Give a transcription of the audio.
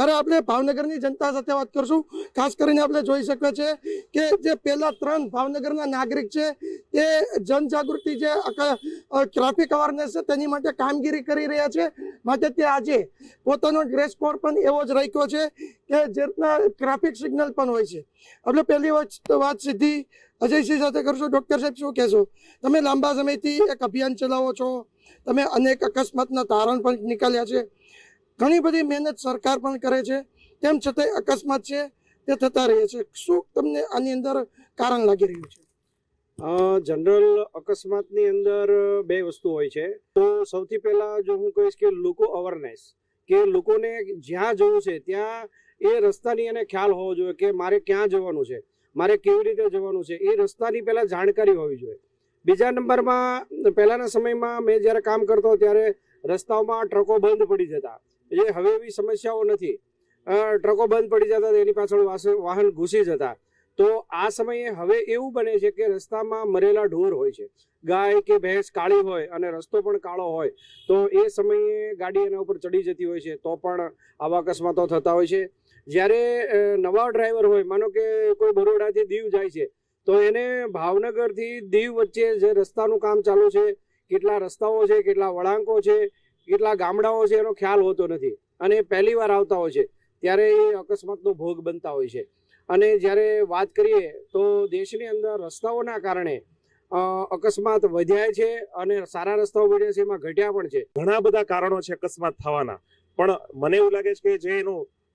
ત્યારે આપણે ભાવનગરની જનતા સાથે વાત કરશું। ખાસ કરીને આપણે જોઈ શકીએ છીએ કે જે પહેલા 3 ભાવનગરના નાગરિક છે તે જનજાગૃતિ જે ટ્રાફિક અવેરનેસ છે તેની માટે કામગીરી કરી રહ્યા છે। માટે તે આજે પોતાનો ડ્રેસ કોડ પણ એવો જ રાખ્યો છે કે જે રીતના ટ્રાફિક સિગ્નલ પણ હોય છે। આપણે પહેલી વાત સીધી અજયસિંહ સાથે કરશું। ડૉક્ટર સાહેબ, શું કહેશો? તમે લાંબા સમયથી એક અભિયાન ચલાવો છો, તમે અનેક અકસ્માતના તારણ પણ નીકાળ્યા છે, ઘણી બધી મહેનત સરકાર પણ કરે છે, તેમ છતાંય અકસ્માત છે તે થતા રહે છે। શું તમને આની અંદર કારણ લાગી રહ્યું છે? જનરલ અકસ્માતની અંદર બે વસ્તુ હોય છે। તો સૌથી પહેલા જો હું કહીશ કે લોકો અવેરનેસ, કે લોકોને જ્યાં જવું છે ત્યાં એ રસ્તાની એને ખ્યાલ હોવો જોઈએ કે મારે ક્યાં જવાનું છે, મારે કેવી રીતે જવાનું છે, એ રસ્તાની પહેલા જાણકારી હોવી જોઈએ। બીજા નંબરમાં પહેલાના સમયમાં મેં જ્યારે કામ કરતો ત્યારે રસ્તાઓમાં ટ્રકો બંધ પડી જતા, એ હવે એવી સમસ્યાઓ નથી। ટ્રકો બંધ પડી જતા એની પાછળ વાહન ઘૂસી જતા। તો આ સમયે હવે એવું બને છે કે રસ્તામાં મરેલા ઢોર હોય છે, ગાય કે ભેંસ કાળી હોય અને રસ્તો પણ કાળો હોય, તો એ સમયે ગાડી એના ઉપર ચડી જતી હોય છે, તો પણ આવા અકસ્માતો થતા હોય છે। જ્યારે નવા ડ્રાઈવર હોય, માનો કે કોઈ બરોડાથી દીવ જાય છે, તો એને ભાવનગરથી દીવ વચ્ચે જે રસ્તાનું કામ ચાલુ છે, કેટલા રસ્તાઓ છે, કેટલા વળાંકો છે, કેટલા ગામડાઓ છે, એનો ખ્યાલ હોતો નથી અને પહેલી વાર આવતા હોય છે, ત્યારે એ અકસ્માતનો ભોગ બનતા હોય છે। અને જ્યારે વાત કરીએ તો દેશની અંદર રસ્તાઓના કારણે અકસ્માત વધ્યા છે અને સારા રસ્તાઓ બન્યા છે, એમાં ઘટ્યા પણ છે। ઘણા બધા કારણો છે અકસ્માત થવાના, પણ મને એવું લાગે છે કે જે એનું